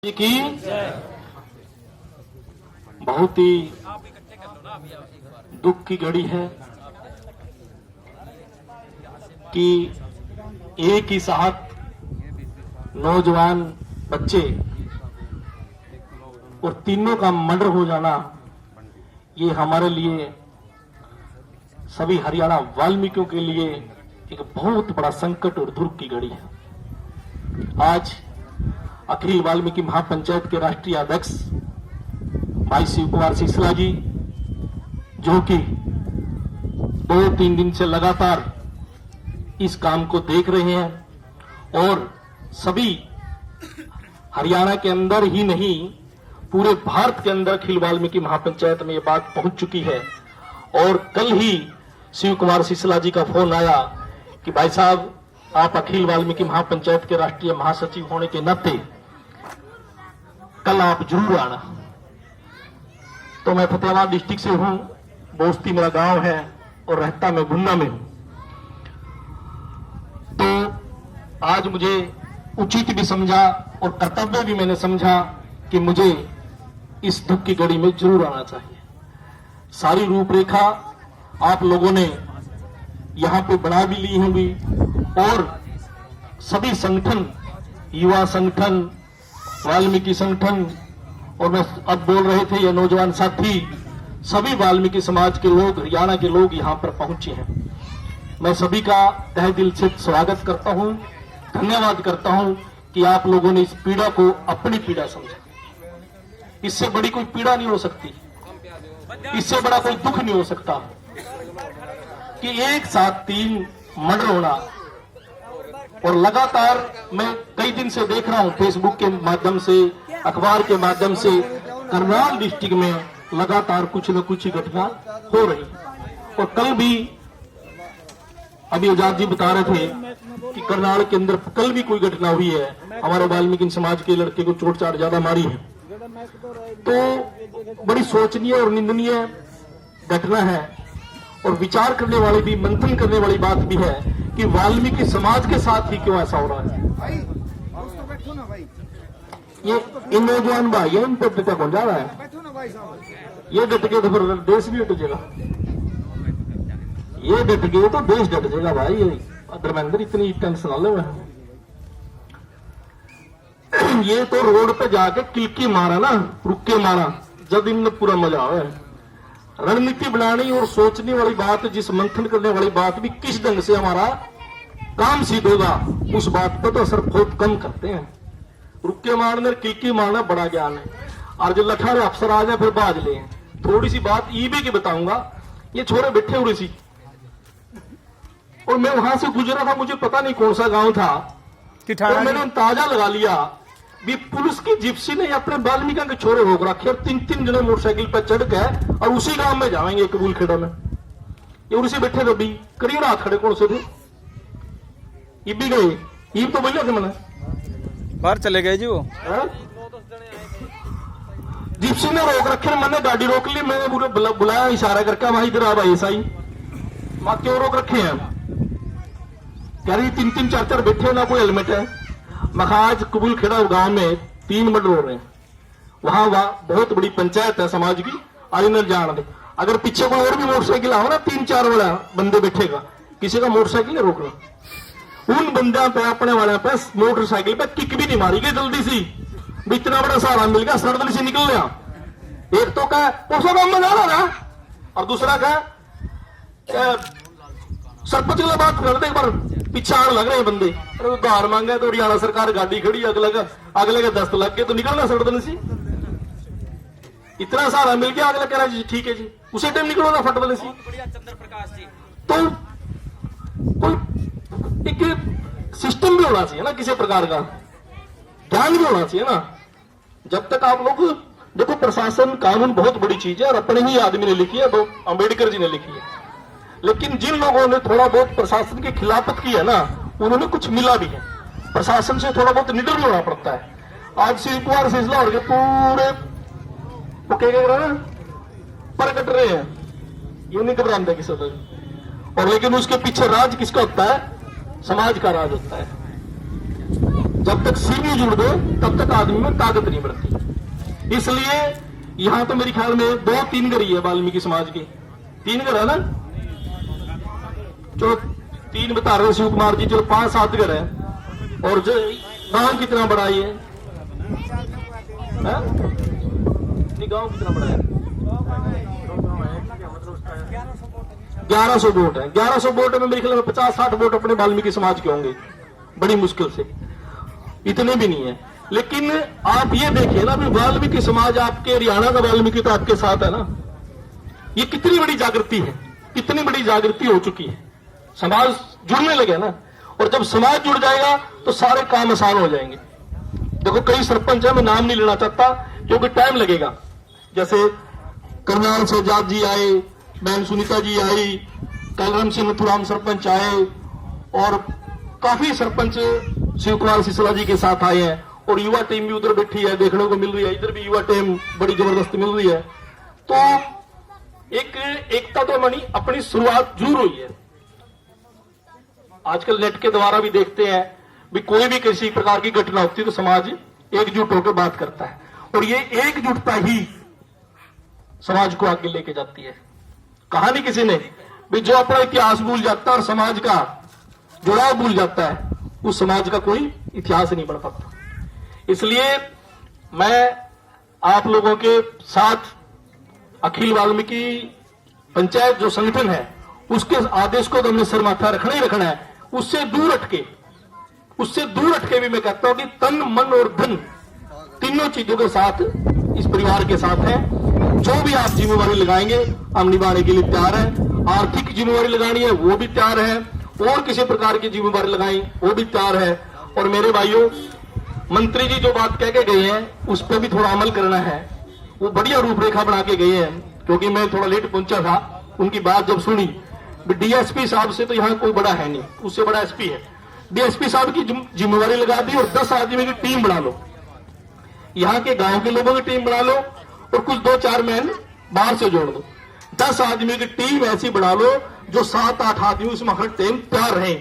जी की बहुत ही दुख की घड़ी है कि एक ही साथ नौजवान बच्चे और तीनों का मर्डर हो जाना, ये हमारे लिए सभी हरियाणा वाल्मीकियों के लिए एक बहुत बड़ा संकट और दुख की घड़ी है। आज अखिल वाल्मीकि महापंचायत के राष्ट्रीय अध्यक्ष भाई शिव कुमार सिसला जी, जो कि 2-3 दिन से लगातार इस काम को देख रहे हैं और सभी हरियाणा के अंदर ही नहीं पूरे भारत के अंदर अखिल वाल्मीकि महापंचायत में ये बात पहुंच चुकी है। और कल ही शिव कुमार सिसला जी का फोन आया कि भाई साहब, आप अखिल वाल्मीकि महापंचायत के राष्ट्रीय महासचिव होने के नाते कल आप जरूर आना। तो मैं फतेहाबाद डिस्ट्रिक्ट से हूं, बोस्ती मेरा गांव है और रहता मैं गुन्ना में हूं। तो आज मुझे उचित भी समझा और कर्तव्य भी मैंने समझा कि मुझे इस दुख की घड़ी में जरूर आना चाहिए। सारी रूपरेखा आप लोगों ने यहां पे बना भी ली होंगी और सभी संगठन, युवा संगठन, वाल्मीकि संगठन और मैं अब बोल रहे थे ये नौजवान साथी, सभी वाल्मीकि समाज के लोग, हरियाणा के लोग यहां पर पहुंचे हैं। मैं सभी का तहे दिल से स्वागत करता हूं, धन्यवाद करता हूं कि आप लोगों ने इस पीड़ा को अपनी पीड़ा समझा। इससे बड़ी कोई पीड़ा नहीं हो सकती, इससे बड़ा कोई दुख नहीं हो सकता कि एक साथ 3 मर्डर होना। और लगातार मैं कई दिन से देख रहा हूं फेसबुक के माध्यम से, अखबार के माध्यम से, करनाल डिस्ट्रिक्ट में लगातार कुछ न कुछ घटना हो रही। और कल भी अभी आजाद जी बता रहे थे कि करनाल के अंदर कल भी कोई घटना हुई है, हमारे वाल्मीकि समाज के लड़के को चोट चाट ज्यादा मारी है। तो बड़ी सोचनीय और निंदनीय घटना है और विचार करने वाली भी, मंथन करने वाली बात भी है कि वाल्मीकि समाज के साथ ही क्यों ऐसा हो रहा है। ये इन नौजवान भाई है, इन पर पिता कौन जा रहा है, ये डट गए तो फिर देश भी डट जाएगा। ये डट गए तो देश डट जाएगा भाई। धर्मेंद्र इतनी टेंशन ना ले। ये तो रोड पे जाके किलकी मारा ना, रुक के मारा, जब इनमें पूरा मजा आवे। रणनीति बनानी और सोचने वाली बात, जिस मंथन करने वाली बात भी किस ढंग से हमारा काम सिद्ध होगा, उस बात पर तो असर बहुत कम करते हैं। रुक के मारने, किलकी मारना बड़ा ज्ञान है। और जो लठारे अफसर आ जाए फिर बाज ले। थोड़ी सी बात ईबी की बताऊंगा। ये छोरे बैठे हुए सी और मैं वहां से गुजरा था, मुझे पता नहीं कौन सा गांव था, और मैंने अंदाजा लगा लिया भी पुलिस की जिप्सी ने अपने वाल्मीकि के छोरे रोक रखे और 3-3 जने मोटरसाइकिल पर चढ़ गए और उसी गांव में जाएंगे कबूल खेड़ा में। ये उसी बैठे थे, भी करीब रात खड़े कौन से थे, ये भी गए, ईब तो बोलिया थे मैंने, बाहर चले गए जी वो। जिप्सी ने रोक रखे, मैंने गाड़ी रोक ली, मैंने पूरे बुलाया इशारा करके, वहां इधर आ भाई साई, वहां क्यों रोक रखे हैं। कह रही 3-3, 4-4 बैठे, ना कोई हेलमेट है। आज कबूल खेड़ा गांव में 3 मर्डर हो रहे हैं। वहां बहुत बड़ी पंचायत है समाज की, आइनर जान दे। अगर पीछे कोई और भी मोटरसाइकिल आओ ना, 3-4 वाला बंदे बैठेगा, किसी का मोटरसाइकिल नहीं रोकना। उन बंदों पे, अपने वाले पे मोटरसाइकिल पे किक भी नहीं मारी गई जल्दी सी, इतना बड़ा सहारा मिल गया, सड़क से निकल गया। एक तो क्या उसका काम में डाला ना, और दूसरा क्या सरपंच की बात कर दे, एक बार पीछे आग लग रहे हैं बंदे, अरे उधार मांगा तो हरियाणा सरकार गाड़ी खड़ी, अगले का 10 लग गए तो निकलना सड़क से। इतना सहारा मिल गया, अगला कह रहा जी ठीक है जी, उसी टाइम निकलो ना फट वाले से। तो कोई एक सिस्टम भी होना चाहिए ना, किसी प्रकार का ध्यान भी होना चाहिए ना। जब तक आप लोग देखो, प्रशासन कानून बहुत बड़ी चीज है और अपने ही आदमी ने लिखी है, अम्बेडकर जी ने लिखी है। लेकिन जिन लोगों ने थोड़ा बहुत प्रशासन की खिलाफत की है ना, उन्होंने कुछ मिला भी है। प्रशासन से थोड़ा बहुत निडर भी होना पड़ता है। आज शिव कुमार सिसला और पूरे प्रकट रहे हैं, ये नहीं घबराते किसी और, लेकिन उसके पीछे राज किसका होता है, समाज का राज होता है। जब तक सीवी जुड़ दो तब तक आदमी में ताकत नहीं बढ़ती। इसलिए यहां तो मेरे ख्याल में 2-3 घर ही है वाल्मीकि समाज के, 3 घर है ना, चलो 3 बता रहे शिव कुमार जी, चलो 5-7 घर है। और जो गांव कितना बड़ा है ये, गांव कितना बड़ा है? 1100 वोट है। 1100 वोट में मेरे ख्याल में 50-60 वोट अपने वाल्मीकि समाज के होंगे, बड़ी मुश्किल से, इतने भी नहीं है। लेकिन आप ये देखिए ना, अभी वाल्मीकि समाज आपके हरियाणा का वाल्मीकि तो आपके साथ है ना, ये कितनी बड़ी जागृति है, कितनी बड़ी जागृति हो चुकी है, समाज जुड़ने लगे ना। और जब समाज जुड़ जाएगा तो सारे काम आसान हो जाएंगे। देखो कई सरपंच है, मैं नाम नहीं लेना चाहता क्योंकि टाइम लगेगा, जैसे करनाल से जाट जी आए, बहन सुनीता जी आई, कलरम से नथुराम सरपंच आए, और काफी सरपंच शिव कुमार सिसला जी के साथ आए हैं। और युवा टीम भी उधर बैठी है, देखने को मिल रही है, इधर भी युवा टीम बड़ी जबरदस्त मिल रही है। तो एक एकता तो मनी अपनी शुरुआत जरूर हुई है। आजकल नेट के द्वारा भी देखते हैं भी कोई भी किसी प्रकार की घटना होती है तो समाज एकजुट होकर बात करता है, और ये एकजुटता ही समाज को आगे लेके जाती है। कहा नहीं किसी ने भी जो अपना इतिहास भूल जाता है और समाज का जुड़ाव भूल जाता है, उस समाज का कोई इतिहास नहीं बढ़ पाता। इसलिए मैं आप लोगों के साथ अखिल वाल्मीकि पंचायत जो संगठन है उसके आदेश को तो हमने सर माथा रखना ही रखना है। उससे दूर हटके भी मैं कहता हूं कि तन मन और धन तीनों चीजों के साथ इस परिवार के साथ है। जो भी आप जिम्मेवारी लगाएंगे हम निभाने के लिए तैयार हैं। आर्थिक जिम्मेवारी लगानी है वो भी तैयार है, और किसी प्रकार की जिम्मेवारी लगाई वो भी तैयार है। और मेरे भाइयों, मंत्री जी जो बात कह के गए हैं उस पर भी थोड़ा अमल करना है। वो बढ़िया रूपरेखा बना के गए हैं, क्योंकि मैं थोड़ा लेट पहुंचा था। उनकी बात जब सुनी, डीएसपी साहब से तो यहाँ कोई बड़ा है नहीं, उससे बड़ा एसपी है। डीएसपी साहब की जिम्मेवारी लगा दी और 10 आदमी की टीम बना लो, यहाँ के गांव के लोगों की टीम बना लो, और कुछ 2-4 मैन बाहर से जोड़ दो। 10 आदमी की टीम ऐसी बना लो जो 7-8 आदमी उसमें हर टाइम तैयार रहे,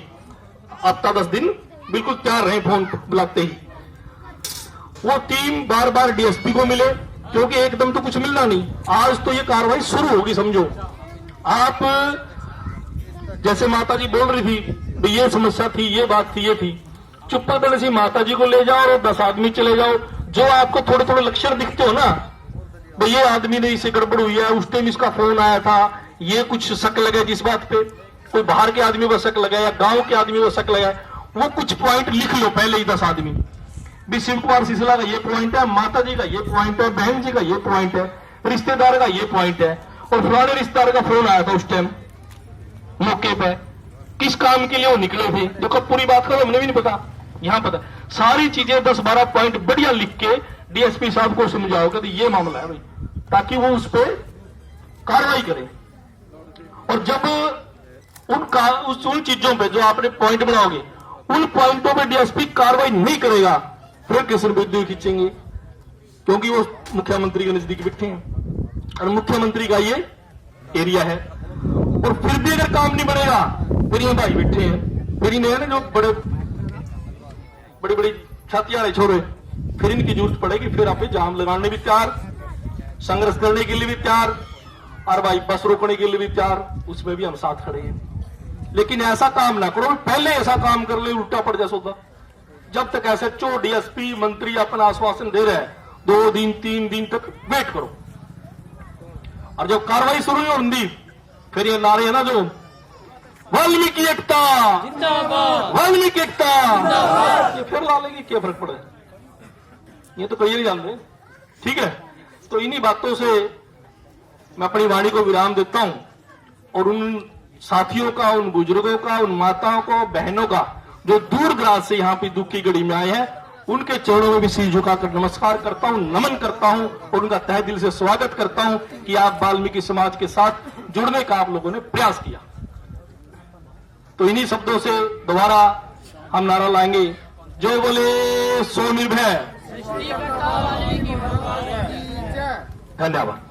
हफ्ता 10 दिन बिल्कुल तैयार रहे, फोन बुलाते ही। वो टीम बार बार डीएसपी को मिले, क्योंकि एकदम तो कुछ मिलना नहीं। आज तो ये कार्रवाई शुरू होगी, समझो आप। जैसे माता जी बोल रही थी ये समस्या थी, ये बात थी, ये थी, चुप कर सी माता जी को ले जाओ और 10 आदमी चले जाओ। जो आपको थोड़े थोड़े लक्षण दिखते हो ना, भाई ये आदमी ने इससे गड़बड़ हुई है, उस टाइम इसका फोन आया था, ये कुछ शक लगे जिस बात पे, कोई बाहर के आदमी को शक लगा या गांव के आदमी को शक लगा, वो कुछ पॉइंट लिख लो पहले ही। 10 आदमी भी शिव कुमार सिसला का ये पॉइंट है, माता जी का ये पॉइंट है, बहन जी का ये पॉइंट है, रिश्तेदार का ये पॉइंट है, और फलाने रिश्तेदार का फोन आया था उस टाइम मौके पे, किस काम के लिए वो निकले थे। जो कब पूरी बात करो हमने भी नहीं पता, यहां पता। सारी चीजें 10-12 पॉइंट बढ़िया लिख के डीएसपी साहब को समझाओ कि ये मामला है भाई, ताकि वो उस पर कार्रवाई करें। और जब उन चीजों पे जो आपने पॉइंट बनाओगे, उन पॉइंटों पे डीएसपी कार्रवाई नहीं करेगा, फिर किसी विद्युत खींचेंगे, क्योंकि वो मुख्यमंत्री के नजदीक बैठे हैं और मुख्यमंत्री का ये एरिया है। और फिर भी अगर काम नहीं बनेगा, फिर ये भाई बैठे हैं, फिर इन्हें ना जो बड़ी बड़ी छातियां वाले छोरे, फिर इनकी जरूरत पड़ेगी, फिर आप जाम लगाने भी तैयार, संघर्ष करने के लिए भी तैयार, और भाई बस रोकने के लिए भी तैयार, उसमें भी हम साथ खड़े हैं। लेकिन ऐसा काम ना करो पहले ऐसा काम कर ले उल्टा पड़ जाए सौदा। जब तक एसएचओ डीएसपी मंत्री अपना आश्वासन दे रहे हैं, 2 दिन 3 दिन तक वेट करो। और जब कार्रवाई शुरू नहीं होती, फिर ये नारे है ना जो वाल्मीकि एकता जिंदाबाद, वाल्मीकि एकता जिंदाबाद, ये फिर ला लेगी, क्या फर्क पड़े, ये तो कहीं नहीं जान रहे। ठीक है, तो इन्हीं बातों से मैं अपनी वाणी को विराम देता हूं, और उन साथियों का, उन बुजुर्गों का, उन माताओं को, बहनों का जो दूर दराज से यहाँ पे दुख की घड़ी में आए हैं, उनके चरणों में भी सिर झुकाकर नमस्कार करता हूं, नमन करता हूं, और उनका तहे दिल से स्वागत करता हूं कि आप वाल्मीकि समाज के साथ जुड़ने का आप लोगों ने प्रयास किया। तो इन्हीं शब्दों से दोबारा हम नारा लाएंगे, जो बोले सो निर्भय। धन्यवाद।